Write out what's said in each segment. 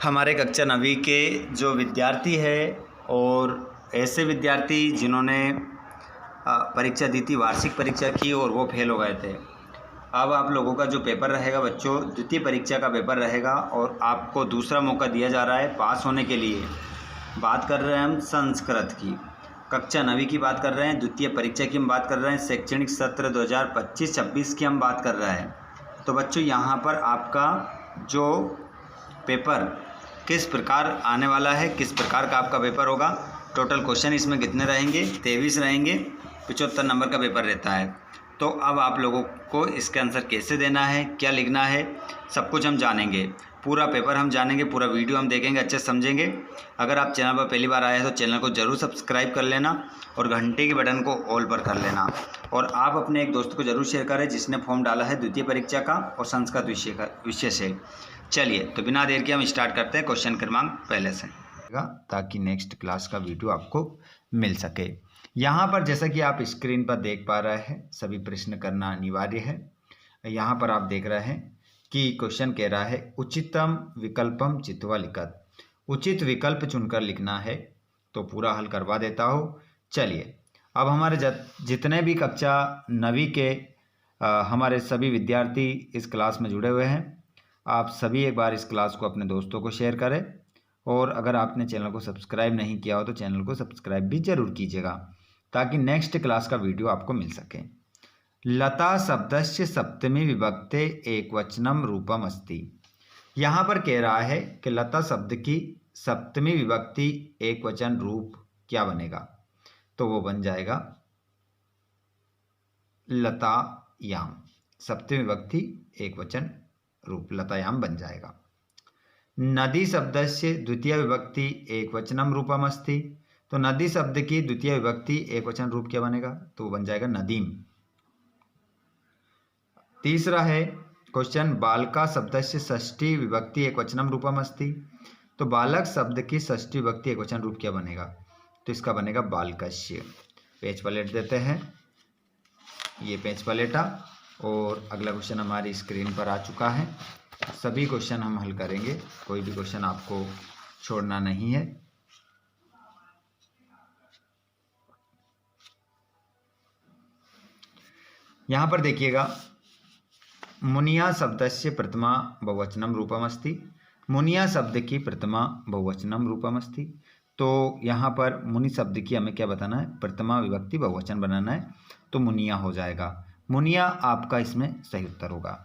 हमारे कक्षा 9वीं के जो विद्यार्थी है और ऐसे विद्यार्थी जिन्होंने परीक्षा दी थी, वार्षिक परीक्षा की और वो फेल हो गए थे। अब आप लोगों का जो पेपर रहेगा बच्चों, द्वितीय परीक्षा का पेपर रहेगा और आपको दूसरा मौका दिया जा रहा है पास होने के लिए। बात कर रहे हैं हम संस्कृत की, कक्षा 9वीं की बात कर रहे हैं, द्वितीय परीक्षा की हम बात कर रहे हैं, शैक्षणिक सत्र 2025-26 की हम बात कर रहे हैं। तो बच्चों यहाँ पर आपका जो पेपर किस प्रकार आने वाला है, किस प्रकार का आपका पेपर होगा, टोटल क्वेश्चन इसमें कितने रहेंगे, 23 रहेंगे, 75 नंबर का पेपर रहता है। तो अब आप लोगों को इसके आंसर कैसे देना है, क्या लिखना है, सब कुछ हम जानेंगे। पूरा पेपर हम जानेंगे, पूरा वीडियो हम देखेंगे, अच्छे से समझेंगे। अगर आप चैनल पर पहली बार आए हैं तो चैनल को ज़रूर सब्सक्राइब कर लेना और घंटे के बटन को ऑल पर कर लेना। और आप अपने एक दोस्त को ज़रूर शेयर करें जिसने फॉर्म डाला है द्वितीय परीक्षा का और संस्कृत विषय से। चलिए तो बिना देर के हम स्टार्ट करते हैं क्वेश्चन क्रमांक पहले से, ताकि नेक्स्ट क्लास का वीडियो आपको मिल सके। यहाँ पर जैसा कि आप स्क्रीन पर देख पा रहे हैं, सभी प्रश्न करना अनिवार्य है। यहाँ पर आप देख रहे हैं कि क्वेश्चन कह रहा है उचितम विकल्पम चित्वा लिखत। उचित विकल्प चुनकर लिखना है, तो पूरा हल करवा देता हूँ। चलिए अब हमारे जितने भी कक्षा 9वीं के हमारे सभी विद्यार्थी इस क्लास में जुड़े हुए हैं, आप सभी एक बार इस क्लास को अपने दोस्तों को शेयर करें और अगर आपने चैनल को सब्सक्राइब नहीं किया हो तो चैनल को सब्सक्राइब भी जरूर कीजिएगा, ताकि नेक्स्ट क्लास का वीडियो आपको मिल सके। लता शब्दस्य सप्तमी विभक्ते एकवचनम रूपम अस्ति। यहाँ पर कह रहा है कि लता शब्द की सप्तमी विभक्ति एकवचन रूप क्या बनेगा, तो वो बन जाएगा लतायाम। सप्तमी विभक्ति एकवचन रूप लतायाम बन जाएगा। नदी शब्दस्य द्वितीय विभक्ति एकवचनम रूपम अस्ति। तो नदी शब्द की द्वितीय विभक्ति एकवचन रूप क्या बनेगा, तो बन जाएगा नदीम। तीसरा है क्वेश्चन, बालका शब्दस्य षष्ठी विभक्ति एकवचनम रूपम अस्ति। तो बालक शब्द की षष्ठी विभक्ति एकवचन रूप क्या बनेगा, तो इसका बनेगा बालकस्य। पेज पलट देते हैं, ये पेज पलटा और अगला क्वेश्चन हमारी स्क्रीन पर आ चुका है। सभी क्वेश्चन हम हल करेंगे, कोई भी क्वेश्चन आपको छोड़ना नहीं है। यहाँ पर देखिएगा, मुनिया शब्दस्य प्रथमा बहुवचनम रूपम अस्ति। मुनिया शब्द की प्रथमा बहुवचनम रूपम अस्ति। तो यहाँ पर मुनि शब्द की हमें क्या बताना है, प्रथमा विभक्ति बहुवचन बनाना है, तो मुनिया हो जाएगा। मुनिया आपका इसमें सही उत्तर होगा।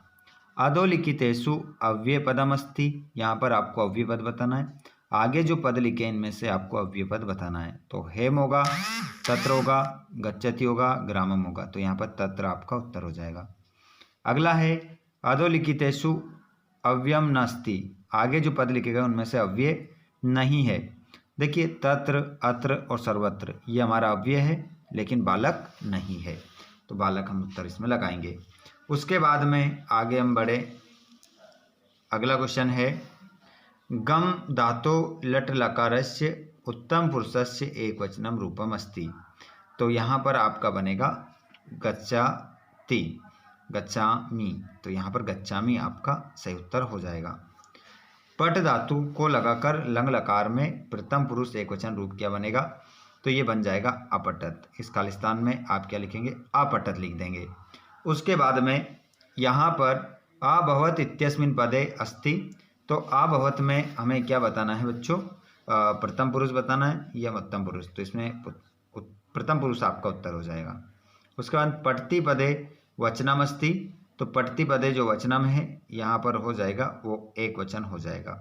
अधोलिखितेषु अव्यय पदम अस्ति। यहाँ पर आपको अव्यय पद बताना है। आगे जो पद लिखे इनमें से आपको अव्यय पद बताना है, तो हेम होगा, तत्र होगा, गच्छति होगा, ग्रामम होगा, तो यहाँ पर तत्र आपका उत्तर हो जाएगा। अगला है अधोलिखितेषु अव्ययम नास्ति। आगे जो पद लिखे गए उनमें से अव्यय नहीं है। देखिए तत्र, अत्र और सर्वत्र ये हमारा अव्यय है, लेकिन बालक नहीं है, तो बालक हम उत्तर इसमें लगाएंगे। उसके बाद में आगे हम बढ़े, अगला क्वेश्चन है, गम धातो लट लकारस्य उत्तम पुरुषस्य एकवचनम रूपम अस्ति। तो यहाँ पर आपका बनेगा गच्छति, गच्छामि, तो यहाँ पर गच्छामि आपका सही उत्तर हो जाएगा। पट धातु को लगाकर लंग लकार में प्रथम पुरुष एकवचन रूप क्या बनेगा, तो ये बन जाएगा अपठत। इस खालिस्तान में आप क्या लिखेंगे, अपठत लिख देंगे। उसके बाद में यहाँ पर अभवत इत्यस्मिन् पदे अस्ति। तो अभवत में हमें क्या बताना है बच्चों, प्रथम पुरुष बताना है या मध्यम पुरुष, तो इसमें प्रथम पुरुष आपका उत्तर हो जाएगा। उसके बाद पठति पदे वचनम अस्ति। तो पठति पदे जो वचनम है यहाँ पर हो जाएगा वो एक वचन हो जाएगा।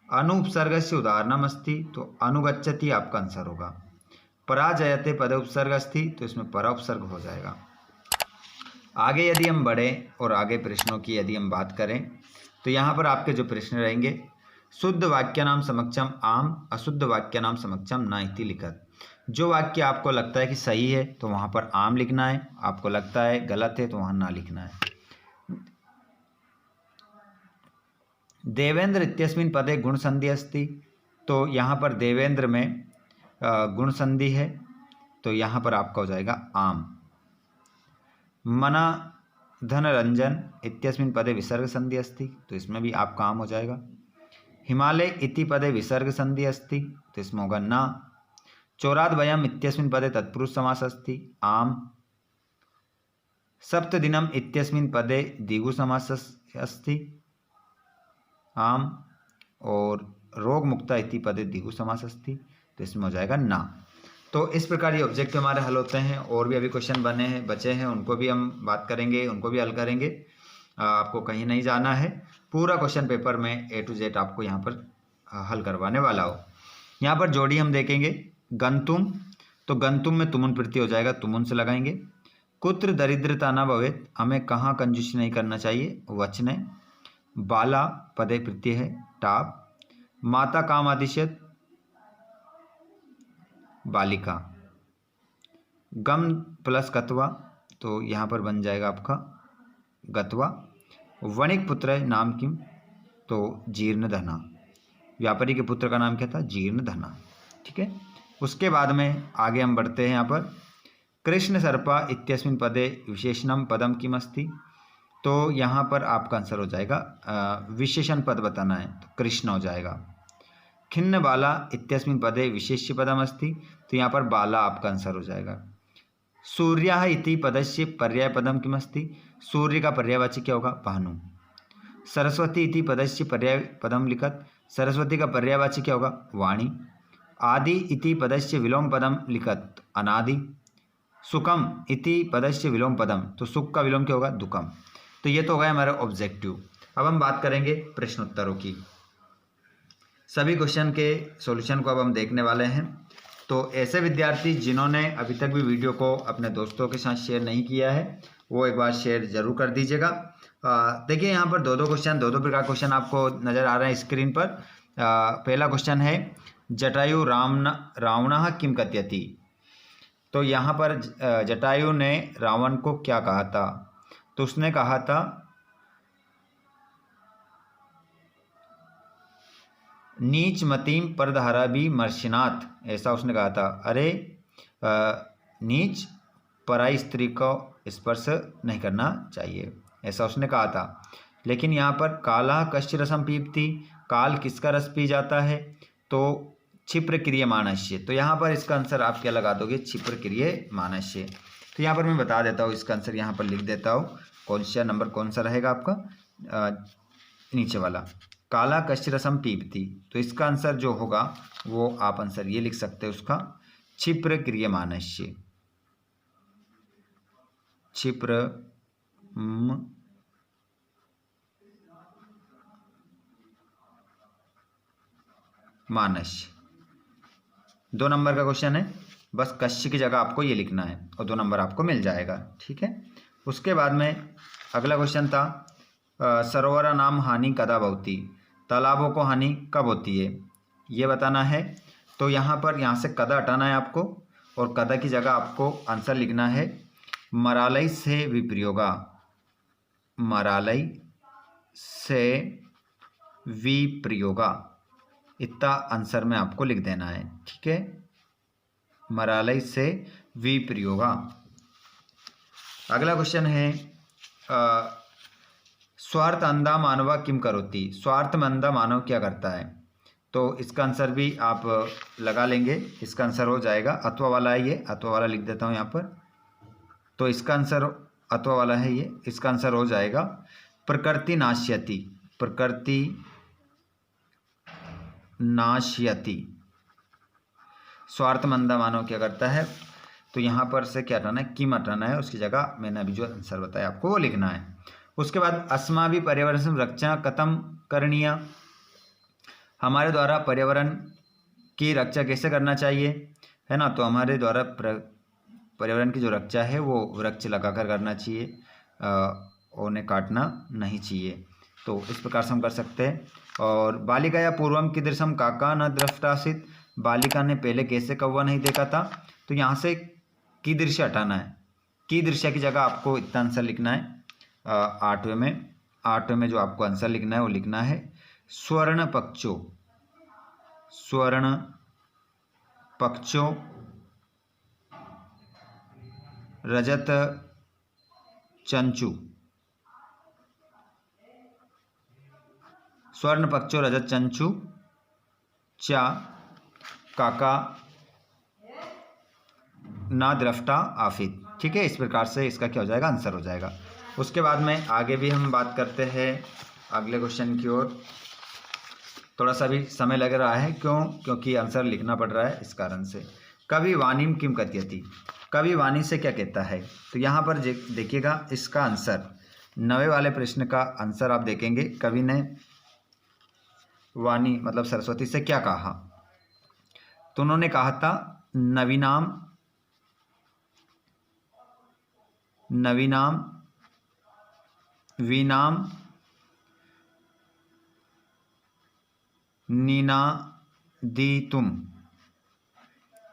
अनुपसर्गस्य उदाहरणम अस्ति। तो अनुगच्छति आपका आंसर होगा। पराजयते पदे उपसर्ग अस्ति। तो इसमें परा उपसर्ग हो जाएगा। आगे यदि हम बढ़ें और आगे प्रश्नों की यदि हम बात करें, तो यहाँ पर आपके जो प्रश्न रहेंगे, शुद्ध वाक्य नाम समक्षम आम, अशुद्ध वाक्य नाम समक्षम न इति लिखत। जो वाक्य आपको लगता है कि सही है तो वहाँ पर आम लिखना है, आपको लगता है गलत है तो वहाँ ना लिखना है। देवेंद्र इत्यस्मिन् पदे गुण संधि अस्ति। तो यहाँ पर देवेंद्र में गुण संधि है, तो यहाँ पर आपका हो जाएगा आम। मना धनरंजन इत्यस्मिन् पदे विसर्ग संधि अस्ति। तो इसमें भी आपका आम हो जाएगा। हिमालय इति पदे विसर्ग संधि अस्ति, तो इसमें होगा न। चोराद्वयम् इत्यस्मिन् पदे तत्पुरुष समास अस्ति, आम। सप्तदिनम् इत्यस्मिन् पदे द्विगु समास अस्ति, आम। और रोग मुक्ता इति पदे द्विगु समास अस्ति, तो इसमें हो जाएगा ना। तो इस प्रकार ये ऑब्जेक्टिव हमारे हल होते हैं। और भी अभी क्वेश्चन बचे हैं, उनको भी हम बात करेंगे, उनको भी हल करेंगे। आपको कहीं नहीं जाना है, पूरा क्वेश्चन पेपर में A to Z आपको यहाँ पर हल करवाने वाला हो। यहाँ पर जोड़ी हम देखेंगे गंतुम, तो गंतुम में तुमुन प्रत्यय हो जाएगा, तुमुन से लगाएंगे। कुत्र दरिद्रता न भवेत, हमें कहाँ कंजूसी नहीं करना चाहिए, वचने। बाला पदे प्रत्यय है, टाप। माता काम आदिश्यत, बालिका। गम प्लस गत्वा, तो यहाँ पर बन जाएगा आपका गत्वा। वणिक पुत्र नाम किम, तो जीर्ण धना। व्यापारी के पुत्र का नाम क्या था, जीर्ण धना। ठीक है, उसके बाद में आगे हम बढ़ते हैं। यहाँ पर कृष्ण सर्पा इत्यस्मिन् पदे विशेषणम पदम किम अस्ति, तो यहाँ पर आपका आंसर हो जाएगा विशेषण पद बताना है, तो कृष्ण हो जाएगा। खिन्न बाला इत्यस्मिन् पदे विशेष्य पदम अस्ति, तो यहाँ पर बाला आपका आंसर हो जाएगा। सूर्यः इति पदस्य पर्याय पदम किम अस्ति, सूर्य का पर्यायवाची क्या होगा, भानु। सरस्वती इति पदस्य पर्याय पदम लिखत, सरस्वती का पर्यायवाची क्या होगा, वाणी। आदि इति पदस्य विलोम पदम लिखत, अनादि। सुखम इति पदस्य विलोम पदम, तो सुख का विलोम क्या होगा, दुखम। तो ये तो हो गया हमारा ऑब्जेक्टिव। अब हम बात करेंगे प्रश्नोत्तरों की। सभी क्वेश्चन के सॉल्यूशन को अब हम देखने वाले हैं। तो ऐसे विद्यार्थी जिन्होंने अभी तक भी वीडियो को अपने दोस्तों के साथ शेयर नहीं किया है, वो एक बार शेयर जरूर कर दीजिएगा। देखिए यहाँ पर दो प्रकार क्वेश्चन आपको नज़र आ रहे हैं स्क्रीन पर। पहला क्वेश्चन है जटायु रावणः किम कथयति, तो यहाँ पर जटायु ने रावण को क्या कहा था, तो उसने कहा था नीच मतीम परधारा भी मर्शिनाथ, ऐसा उसने कहा था। अरे नीच पराई स्त्री को स्पर्श नहीं करना चाहिए, ऐसा उसने कहा था। लेकिन यहाँ पर काला कश्च रसम पीबती, काल किसका रस पी जाता है, तो क्षिप्र क्रियमाणस्य, तो यहाँ पर इसका आंसर आप क्या लगा दोगे, क्षिप्र क्रियमाणस्य। तो यहाँ पर मैं बता देता हूँ, इसका आंसर यहाँ पर लिख देता हूँ। कौन सा नंबर कौन सा रहेगा आपका, नीचे वाला, काला कश्च रसम पीबती। तो इसका आंसर जो होगा वो आप आंसर ये लिख सकते हैं उसका, क्षिप्र क्रियमाणस्य, क्षिप्र मानस्य। 2 नंबर का क्वेश्चन है, बस कश्य की जगह आपको ये लिखना है और 2 नंबर आपको मिल जाएगा। ठीक है, उसके बाद में अगला क्वेश्चन था सरोवरा नाम हानि कदा भवति, तालाबों को हानि कब होती है, ये बताना है। तो यहाँ से कदा हटाना है आपको, और कदा की जगह आपको आंसर लिखना है मरालय से विप्रयोगा, मरालय से विप्रयोगा, इतना आंसर में आपको लिख देना है। ठीक है, मरालय से विप्रयोगा। अगला क्वेश्चन है स्वार्थ अंधा मानवा किम करोति, स्वार्थ में अंधा मानव क्या करता है, तो इसका आंसर भी आप लगा लेंगे। इसका आंसर हो जाएगा अथवा वाला है, ये अथवा वाला लिख देता हूँ यहाँ पर। तो इसका आंसर अथवा वाला है ये, इसका आंसर हो जाएगा प्रकृति नाश्यति, प्रकृति नाश्यति। स्वार्थ मंदा मानव क्या करता है, तो यहाँ पर से क्या हटाना है, किम हटाना है, उसकी जगह मैंने अभी जो आंसर बताया आपको वो लिखना है। उसके बाद अस्माभि पर्यावरण रक्षा कथम करणीय, हमारे द्वारा पर्यावरण की रक्षा कैसे करना चाहिए, है ना। तो हमारे द्वारा पर्यावरण की जो रक्षा है वो वृक्ष लगाकर करना चाहिए, उन्हें काटना नहीं चाहिए। तो इस प्रकार से हम कर सकते हैं। और बालिका या पूर्वम कीदृशम काका न दृष्टासित, बालिका ने पहले कैसे कौवा नहीं देखा था, तो यहाँ से कीदृश हटाना है, कीदृश की जगह आपको इतना आंसर लिखना है। 8वें में जो आपको आंसर लिखना है वो लिखना है स्वर्ण पक्षो, स्वर्ण पक्षो रजत चंचू, स्वर्ण पक्षो रजत चंचु चा काका ना द्रष्टा आफित। ठीक है, इस प्रकार से इसका क्या हो जाएगा, आंसर हो जाएगा। उसके बाद में आगे भी हम बात करते हैं अगले क्वेश्चन की ओर। थोड़ा सा भी समय लग रहा है, क्योंकि आंसर लिखना पड़ रहा है, इस कारण से। कवि वाणीम किम कथयति, कवि वाणी से क्या कहता है। तो यहाँ पर देखिएगा इसका आंसर, 9वें वाले प्रश्न का आंसर आप देखेंगे। कवि ने वाणी मतलब सरस्वती से क्या कहा, तो उन्होंने कहा था नवीनाम वीणाम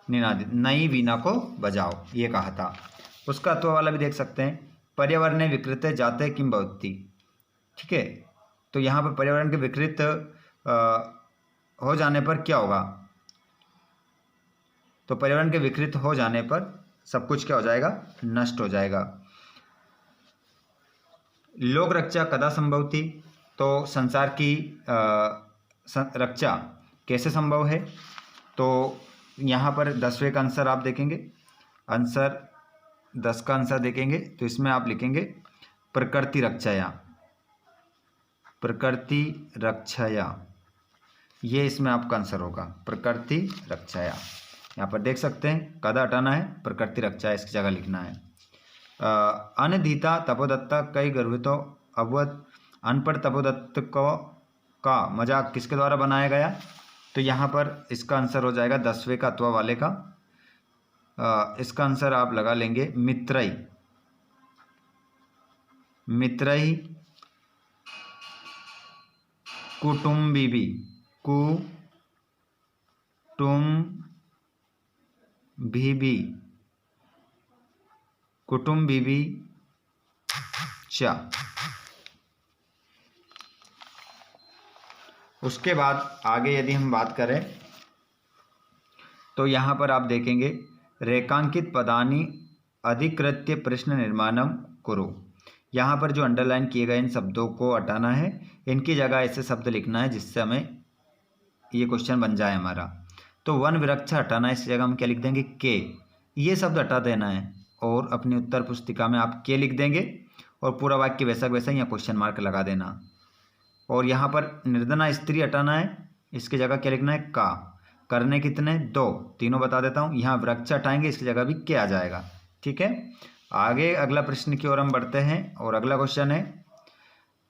नई वीणा को बजाओ, ये कहा था। उसका तो वाला भी देख सकते हैं, पर्यावरण विकृत जाते किम भवति। ठीक है, तो यहाँ पर पर्यावरण के विकृत हो जाने पर क्या होगा, तो पर्यावरण के विकृत हो जाने पर सब कुछ क्या हो जाएगा, नष्ट हो जाएगा। लोक रक्षा कदा संभवती, तो संसार की रक्षा कैसे संभव है। तो यहाँ पर 10वें का आंसर आप देखेंगे, आंसर 10 का आंसर देखेंगे तो इसमें आप लिखेंगे प्रकृति रक्षाया, ये इसमें आपका आंसर होगा, प्रकृति रक्षाया। यहाँ पर देख सकते हैं कदा हटाना है, प्रकृति रक्षा इसकी जगह लिखना है। अनधीता तपोदत्ता कई गर्भितो अवध, अनपढ़ तपोदत्त को का मजाक किसके द्वारा बनाया गया। तो यहाँ पर इसका आंसर हो जाएगा 10वें का अथवा वाले का, इसका आंसर आप लगा लेंगे मित्रई कुटुम्बिबी चा। उसके बाद आगे यदि हम बात करें तो यहाँ पर आप देखेंगे रेखांकित पदानि अधिकृत्य प्रश्न निर्माणम कुरु। यहाँ पर जो अंडरलाइन किए गए इन शब्दों को हटाना है, इनकी जगह ऐसे शब्द लिखना है जिससे हमें ये क्वेश्चन बन जाए हमारा। तो वन विरक्षा हटाना है, इस जगह हम क्या लिख देंगे, के, ये शब्द हटा देना है और अपनी उत्तर पुस्तिका में आप के लिख देंगे और पूरा वाक्य वैसा वैसा यहाँ क्वेश्चन मार्क लगा देना। और यहाँ पर निर्धना स्त्री हटाना है, इसकी जगह क्या लिखना है, का। करने कितने, 2, तीनों बता देता हूँ। यहाँ वृक्ष हटाएंगे, इसकी जगह भी क्या आ जाएगा। ठीक है, आगे अगला प्रश्न की ओर हम बढ़ते हैं और अगला क्वेश्चन है,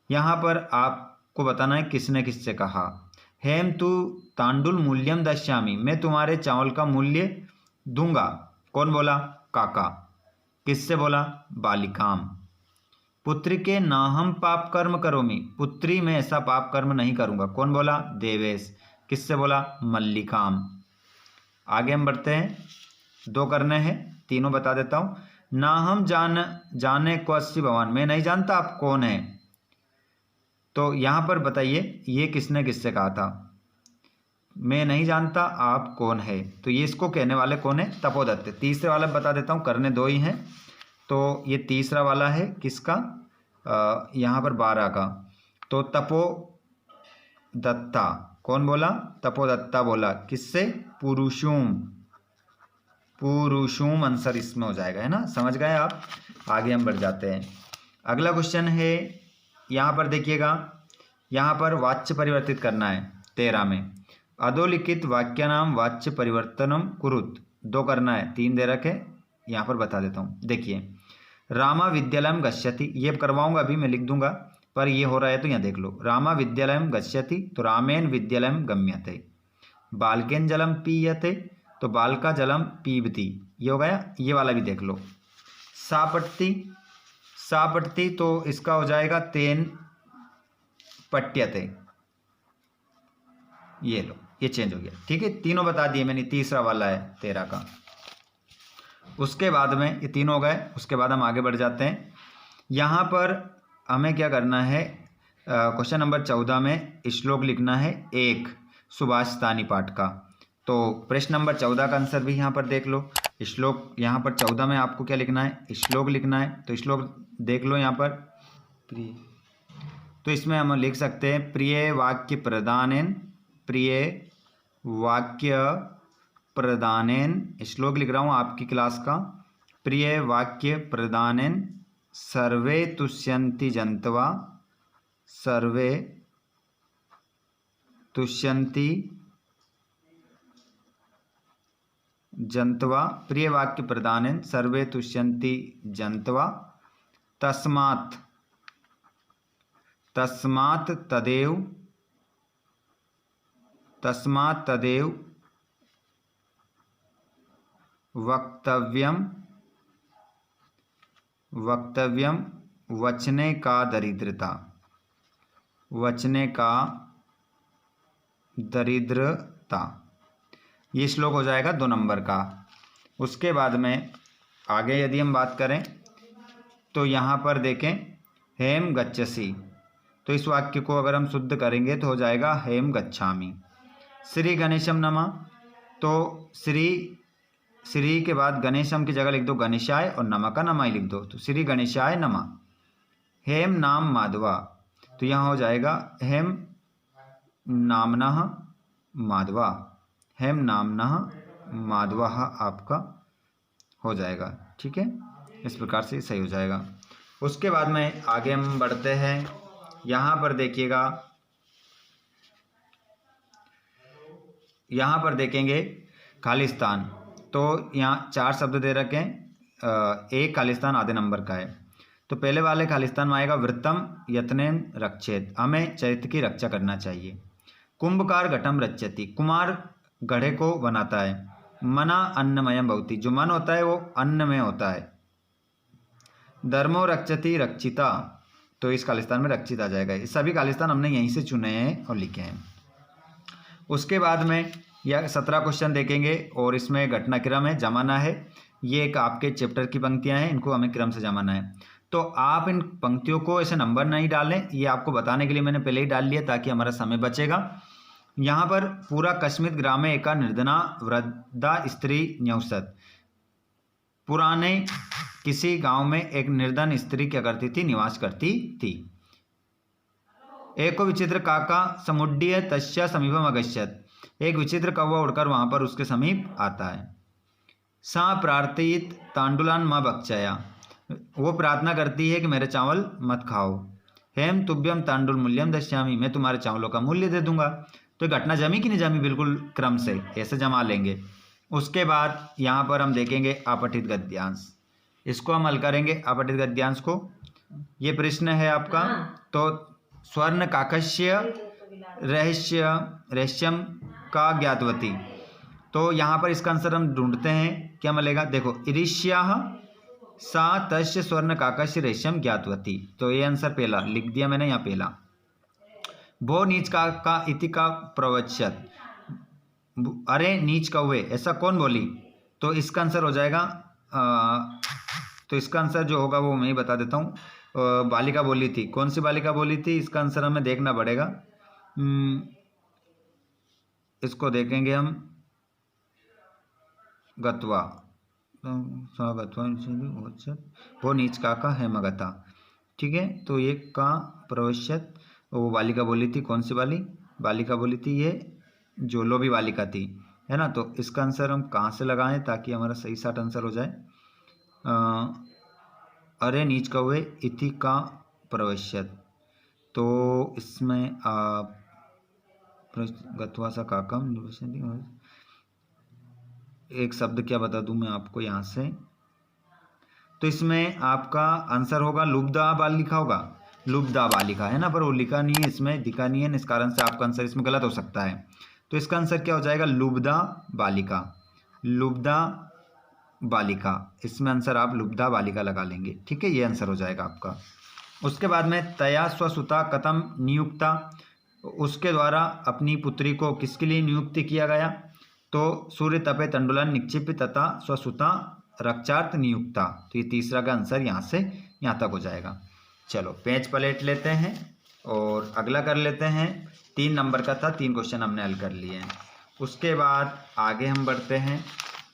यहाँ पर आपको बताना है किसने किससे कहा। हेम तू तांडुल मूल्यम दश्यामी, मैं तुम्हारे चावल का मूल्य दूंगा। कौन बोला, काका। किससे बोला, बालिकाम। पुत्री के नाहम पाप कर्म करोमी, पुत्री में ऐसा पाप कर्म नहीं करूंगा। कौन बोला, देवेश। किससे बोला, मल्लिकाम। आगे हम बढ़ते हैं, 2 करने हैं, तीनों बता देता हूं। नाहम जाने को अस्सी भगवान, मैं नहीं जानता आप कौन है। तो यहां पर बताइए ये किसने किससे कहा था, मैं नहीं जानता आप कौन है। तो ये इसको कहने वाले कौन है, तपोदत्त। तीसरे वाला बता देता हूं, करने 2 ही हैं। तो ये तीसरा वाला है किसका, यहाँ पर 12 का। तो तपोदत्ता, कौन बोला, तपोदत्ता बोला। किससे, पुरुषुम आंसर इसमें हो जाएगा, है ना, समझ गए आप। आगे हम बढ़ जाते हैं, अगला क्वेश्चन है, यहाँ पर देखिएगा, यहाँ पर वाच्य परिवर्तित करना है 13 में। अधोलिखित वाक्य नाम वाच्य परिवर्तनम कुरुत, 2 करना है, 3 दे रखे, यहाँ पर बता देता हूँ। देखिए, रामा विद्यालयम गच्छति, ये करवाऊंगा अभी, मैं लिख दूंगा, पर ये हो रहा है तो यहाँ देख लो। रामा विद्यालयम गच्छति, तो रामेन विद्यालयम गम्यते। बालकेन जलम पीयते, तो बालका जलम पीबती, ये हो गया। ये वाला भी देख लो, सापटती, तो इसका हो जाएगा तेन पट्यते, ये लो, ये चेंज हो गया। ठीक है, तीनों बता दिए मैंने, तीसरा वाला है 13 का। उसके बाद में ये 3 हो गए, उसके बाद हम आगे बढ़ जाते हैं। यहाँ पर हमें क्या करना है, क्वेश्चन नंबर 14 में श्लोक लिखना है 1 सुभाष तानी पाठ का। तो प्रश्न नंबर 14 का आंसर भी यहाँ पर देख लो। श्लोक यहाँ पर 14 में आपको क्या लिखना है, श्लोक लिखना है। तो श्लोक देख लो यहाँ पर, तो इसमें हम लिख सकते हैं प्रिय वाक्य प्रदानेन, प्रिय वाक्य प्रदानेन, श्लोक लिख रहा हूँ आपकी क्लास का। प्रिय वाक्य प्रदानेन सर्वे तुष्यन्ति जन्तवा, सर्वे तुष्यन्ति जन्तवा, प्रिय वाक्य प्रदानेन सर्वे तुष्यन्ति जन्तवा, तस्मात् तस्मात् तदेव, तस्मात् तदेव वक्तव्यम, वक्तव्यम वचने का दरिद्रता, वचने का दरिद्रता। ये श्लोक हो जाएगा 2 नंबर का। उसके बाद में आगे यदि हम बात करें तो यहाँ पर देखें हेम गच्छसि, तो इस वाक्य को अगर हम शुद्ध करेंगे तो हो जाएगा हेम गच्छामि। श्री गणेशम नमः, तो श्री के बाद गणेशम की जगह लिख दो गणेशाय और नमः का नमः लिख दो, तो श्री गणेशाय नमः। हेम नाम माधवा, तो यहाँ हो जाएगा हेम नामनः माधवा, हेम नामनः माधवा आपका हो जाएगा। ठीक है, इस प्रकार से सही हो जाएगा। उसके बाद में आगे हम बढ़ते हैं। यहाँ पर देखिएगा, यहाँ पर देखेंगे खालिस्तान, तो यहाँ 4 शब्द दे रखे हैं, एक खालिस्तान आधे नंबर का है। तो पहले वाले खालिस्तान में आएगा वृत्तम यत्नेन रक्षेत, हमें चरित्र की रक्षा करना चाहिए। कुंभकार घटम रच्यति, कुमार घड़े को बनाता है। मना अन्नमयम भवति, जो मन होता है वो अन्न में होता है। धर्मो रक्षति रक्षिता, तो इस खालिस्तान में रक्षित आ जाएगा। ये सभी खालिस्तान हमने यहीं से चुने हैं और लिखे हैं। उसके बाद में यह 17 क्वेश्चन देखेंगे और इसमें घटनाक्रम है, जमाना है। ये एक आपके चैप्टर की पंक्तियां हैं, इनको हमें क्रम से जमाना है। तो आप इन पंक्तियों को ऐसे नंबर नहीं डालें, ये आपको बताने के लिए मैंने पहले ही डाल लिया ताकि हमारा समय बचेगा। यहाँ पर पूरा कश्मीर ग्रामे एका निर्धना वृद्धा स्त्री न्यौसत, पुराने किसी गांव में एक निर्धन स्त्री क्या करती थी, निवास करती थी। एको विचित्र काका समुड्डीय तस्य समीपम अगच्छत, एक विचित्र कौवा उड़कर वहां पर उसके समीप आता है। सा प्रार्थित तांडुलान माँ बक्चया, वो प्रार्थना करती है कि मेरे चावल मत खाओ। हेम तुभ्यम तांडुल मूल्यम दश्यामी, मैं तुम्हारे चावलों का मूल्य दे दूंगा। तो घटना जमी कि नहीं जमी, बिल्कुल क्रम से ऐसे जमा लेंगे। उसके बाद यहाँ पर हम देखेंगे अपठित गद्यांश, इसको हम हल करेंगे अपठित गद्यांश को। ये प्रश्न है आपका। तो स्वर्ण काकस्य रहस्यम का ज्ञातवती, तो यहाँ पर इसका आंसर हम ढूंढते हैं, क्या मिलेगा। देखो ईर्ष्याः सा तस्य स्वर्ण काकस्य रहस्यम ज्ञातवती, तो ये आंसर पहला लिख दिया मैंने यहाँ पहला। भो नीच का इति का प्रवचत, अरे नीच कौवे ऐसा कौन बोली, तो इसका आंसर हो जाएगा तो इसका आंसर जो होगा वो मैं ही बता देता हूँ। बालिका बोली थी, कौन सी बालिका बोली थी, इसका आंसर हमें देखना पड़ेगा। इसको देखेंगे हम, गत्वा वो नीच का है मगता। ठीक है, तो ये का प्रवश्यत, वो बालिका बोली थी, कौन सी बालिका बोली थी, ये जो लोभी बालिका थी, है ना। तो इसका आंसर हम कहाँ से लगाएं ताकि हमारा सही साठ आंसर हो जाए। अरे नीच कौवे इति का प्रवश्यत, तो इसमें आप गत्वा सा काकम, एक शब्द क्या बता दूं मैं आपको यहाँ से, तो इसमें आपका आंसर होगा लुब्धा बालिका होगा, लुब्धा बालिका है ना, पर वो लिखा नहीं है, इसमें दिखा नहीं है, इस कारण से आपका आंसर इसमें गलत हो सकता है। तो इसका आंसर क्या हो जाएगा, लुब्धा बालिका, लुब्धा बालिका, इसमें आंसर आप लुब्धा बालिका लगा लेंगे। ठीक है, ये आंसर हो जाएगा आपका। उसके बाद में तया स्वसुता कथम नियुक्ता, उसके द्वारा अपनी पुत्री को किसके लिए नियुक्त किया गया, तो सूर्य तपे तंडुलन निक्षिप्त तथा स्वसुता रक्षार्थ नियुक्ता, तो ये तीसरा का आंसर यहाँ से यहाँ तक हो जाएगा। चलो पेज पलट लेते हैं और अगला कर लेते हैं। 3 नंबर का था, 3 क्वेश्चन हमने हल कर लिए हैं। उसके बाद आगे हम बढ़ते हैं,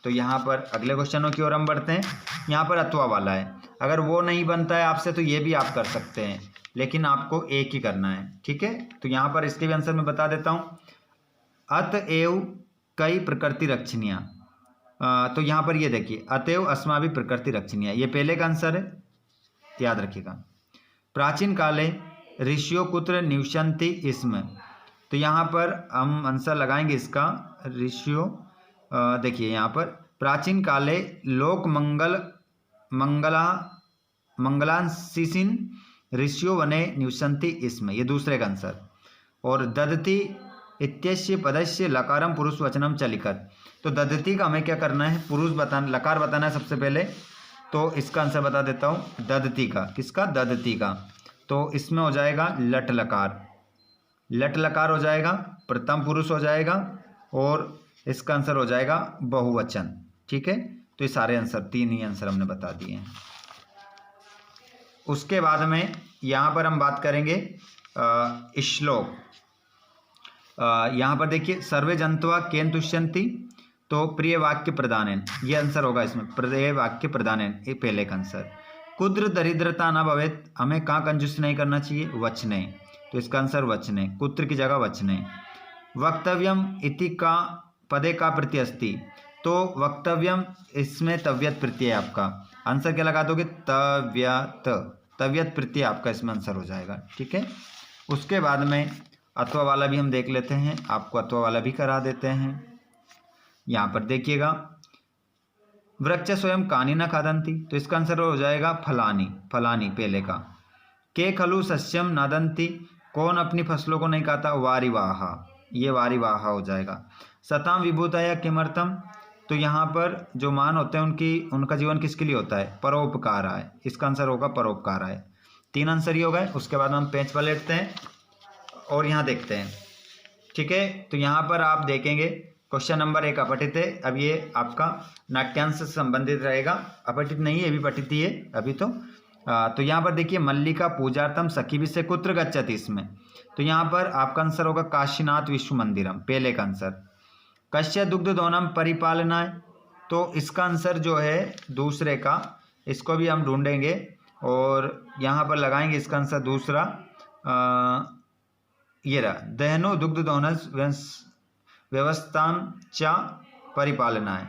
तो यहाँ पर अगले क्वेश्चनों की ओर हम बढ़ते हैं। यहाँ पर अथवा वाला है, अगर वो नहीं बनता है आपसे तो ये भी आप कर सकते हैं, लेकिन आपको एक ही करना है, ठीक है। तो यहाँ पर इसके भी आंसर मैं बता देता हूँ। अतएव कई प्रकृति रक्षणीय, तो यहाँ पर ये देखिए अतएव अस्माभि प्रकृति रक्षणीय, ये पहले का आंसर है, याद रखिएगा। प्राचीन काले ऋषियों कुत्र निवसन्ति स्म, तो यहाँ पर हम आंसर लगाएंगे इसका ऋषियों। देखिए यहाँ पर प्राचीन काले लोक मंगलांसिसिन ऋषियों वने निवसन्ति स्म, ये दूसरे का आंसर। और ददति इत्यस्य पदस्य लकारम पुरुष वचनम च लिखत, तो ददति का हमें क्या करना है, पुरुष बताना, लकार बताना है सबसे पहले। तो इसका आंसर बता देता हूँ, ददति का, किसका, ददति का। तो इसमें हो जाएगा लट लकार, लट लकार हो जाएगा, प्रथम पुरुष हो जाएगा, और इसका आंसर हो जाएगा बहुवचन, ठीक है। तो ये सारे आंसर, 3 ही आंसर हमने बता दिए हैं। उसके बाद में यहाँ पर हम बात करेंगे श्लोक। यहाँ पर देखिए सर्वे जंतवा केन तुष्यन्ति, तो प्रिय वाक्य प्रदानेन, ये आंसर होगा इसमें, प्रिय वाक्य प्रदानेन, ये पहले का आंसर। कुद्र दरिद्रता न भवेत, हमें कहाँ कंजूस नहीं करना चाहिए, वचने, तो इसका आंसर वचने, कुत्र की जगह वचने। वक्तव्यम इति का पदे का प्रत्यय अस्ति, तो वक्तव्यम इसमें तव्यत प्रत्यय है आपका, आंसर क्या लगा दोगे, तव्यत, तव्यत प्रत्यय आपका इसमें आंसर हो जाएगा, ठीक है। उसके बाद में अथवा वाला भी हम देख लेते हैं, आपको अथवा वाला भी करा देते हैं। यहाँ पर देखिएगा वृक्ष स्वयं कानी न खादंती, तो इसका आंसर हो जाएगा फलानी, फलानी पहले का। के खलु सस्यम नादंती, कौन अपनी फसलों को नहीं खाता, वारिवाहा, ये वारिवाहा हो जाएगा। सताम विभूतया किमर्थम, तो यहाँ पर जो मान होते हैं उनका जीवन किसके लिए होता है, परोपकार है, इसका आंसर होगा परोपकार है। 3 आंसर ही हो गए। उसके बाद हम पेज पर लेटते हैं और यहाँ देखते हैं, ठीक है। तो यहाँ पर आप देखेंगे क्वेश्चन नंबर 1 अपठित है, अब ये आपका नाट्यांश से संबंधित रहेगा, अपठित नहीं है, ये भी पठित ही है अभी तो यहाँ पर देखिए मल्लिका पूजार्थम सखी से कुत्र गच्छति, इसमें तो यहाँ पर आपका आंसर होगा काशीनाथ विश्व मंदिरम, पहले का आंसर। कश्य दुग्ध दोनम परिपालनाय, तो इसका आंसर जो है दूसरे का, इसको भी हम ढूंढेंगे और यहाँ पर लगाएंगे इसका आंसर दूसरा। ये रहा दहनो दुग्ध दोनस व्यवस्थां च परिपालनाय,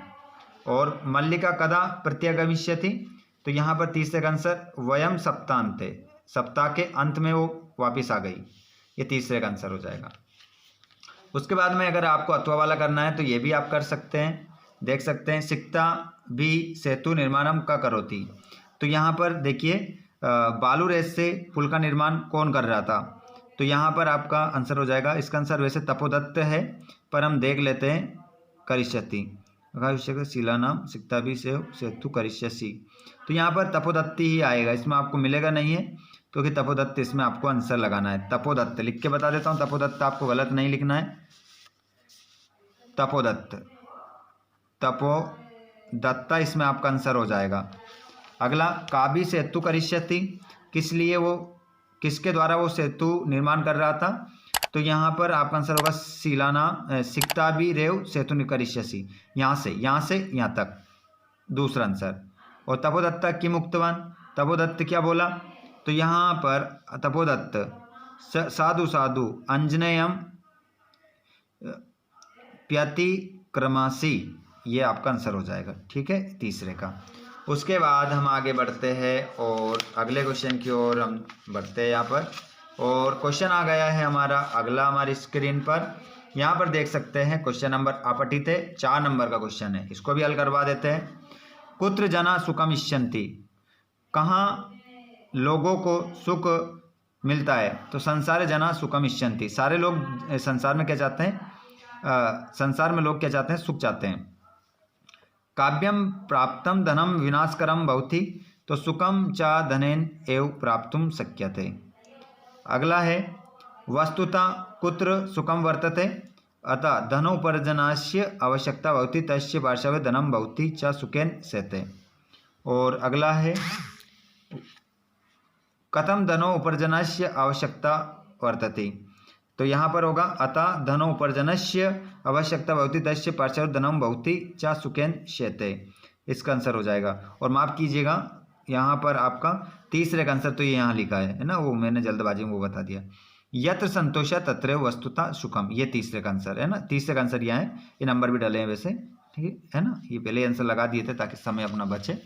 और मल्लिका कदा प्रत्यागमिष्यति, तो यहाँ पर तीसरे का आंसर वयम सप्तांते, सप्ताह के अंत में वो वापिस आ गई, ये तीसरे का आंसर हो जाएगा। उसके बाद में अगर आपको अथवा वाला करना है तो ये भी आप कर सकते हैं, देख सकते हैं सिक्ता भी सेतु निर्माणम का करोती, तो यहाँ पर देखिए बालू रेत से पुल का निर्माण कौन कर रहा था, तो यहाँ पर आपका आंसर हो जाएगा, इसका आंसर वैसे तपोदत्त है पर हम देख लेते हैं करिष्यति, शिला नाम सिक्ता भी सेतु करिष्यसि, तो यहाँ पर तपोदत्ती ही आएगा, इसमें आपको मिलेगा नहीं है क्योंकि तपोदत्त इसमें आपको आंसर लगाना है। तपोदत्त लिख के बता देता हूँ, तपोदत्त आपको गलत नहीं लिखना है, तपोदत्त, तपोदत्ता इसमें आपका आंसर हो जाएगा। अगला काबी सेतु करिष्यति, किस लिए वो, किसके द्वारा वो सेतु निर्माण कर रहा था, तो यहाँ पर आपका आंसर होगा सीलाना सिक्ता भी रेव सेतु करिष्यसि, यहाँ से यहाँ तक, दूसरा आंसर। और तपोदत्ता की मुक्तवान, तपोदत्त क्या बोला, तो यहाँ पर तपोदत्त साधु साधु अंजनेयम प्यतिक्रमासी, ये आपका आंसर हो जाएगा, ठीक है, तीसरे का। उसके बाद हम आगे बढ़ते हैं और अगले क्वेश्चन की ओर हम बढ़ते हैं यहाँ पर, और क्वेश्चन आ गया है हमारा अगला हमारी स्क्रीन पर। यहाँ पर देख सकते हैं क्वेश्चन नंबर अपठित है, 4 नंबर का क्वेश्चन है, इसको भी हल करवा देते हैं। कुत्र जना सुखम इष्यन्ति, कहाँ लोगों को सुख मिलता है, तो संसार जना सुखम इष्यन्ति, सारे लोग संसार में क्या चाहते हैं, संसार में लोग क्या चाहते हैं, सुख चाहते हैं। काव्यम प्राप्तम धनम विनाशकरम भवति, तो सुखम च धनेन एव प्राप्तुम शक्यते। अगला है वस्तुतः कुत्र सुखम वर्तते, अतः धनोपार्जनस्य आवश्यकता भवति, तस्य पार्श्वे धनम भवति च सुखेन सेते। और अगला है कथम धनोपार्जनस्य आवश्यकता वर्तते, तो यहाँ पर होगा अतः धनोपार्जनस्य आवश्यकता भवति तस्य पार्श्वे धनम भवति च सुखेन शेते, इसका आंसर हो जाएगा। और माफ कीजिएगा यहाँ पर आपका तीसरे का आंसर तो ये यहाँ लिखा है ना, वो मैंने जल्दबाजी में वो बता दिया। यत्र संतोषा तत्रैव वस्तुतः सुखम, ये तीसरे का आंसर है ना, तीसरे का आंसर यहाँ है। ये नंबर भी डले हैं वैसे, ठीक है ना, ये पहले आंसर लगा दिए थे ताकि समय अपना बचे।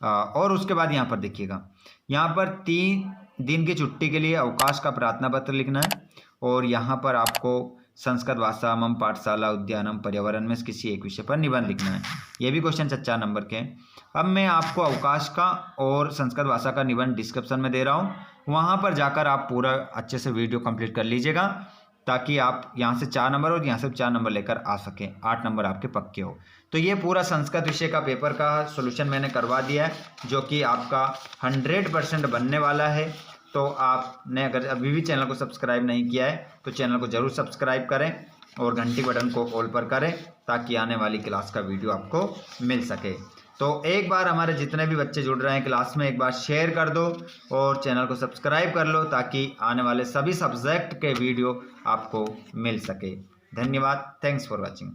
और उसके बाद यहाँ पर देखिएगा, यहाँ पर 3 दिन की छुट्टी के लिए अवकाश का प्रार्थना पत्र लिखना है, और यहाँ पर आपको संस्कृत भाषा मम पाठशाला उद्यानम पर्यावरण में किसी एक विषय पर निबंध लिखना है। ये भी क्वेश्चन 4 नंबर के हैं। अब मैं आपको अवकाश का और संस्कृत भाषा का निबंध डिस्क्रिप्शन में दे रहा हूँ, वहाँ पर जाकर आप पूरा अच्छे से वीडियो कंप्लीट कर लीजिएगा, ताकि आप यहाँ से 4 नंबर और यहाँ से 4 नंबर लेकर आ सकें, 8 नंबर आपके पक्के हो। तो ये पूरा संस्कृत विषय का पेपर का सोल्यूशन मैंने करवा दिया है, जो कि आपका 100% बनने वाला है। तो आपने अगर अभी भी चैनल को सब्सक्राइब नहीं किया है तो चैनल को ज़रूर सब्सक्राइब करें और घंटी बटन को ऑल पर करें, ताकि आने वाली क्लास का वीडियो आपको मिल सके। तो एक बार हमारे जितने भी बच्चे जुड़ रहे हैं क्लास में, एक बार शेयर कर दो और चैनल को सब्सक्राइब कर लो, ताकि आने वाले सभी सब्जेक्ट के वीडियो आपको मिल सके। धन्यवाद, थैंक्स फॉर वॉचिंग।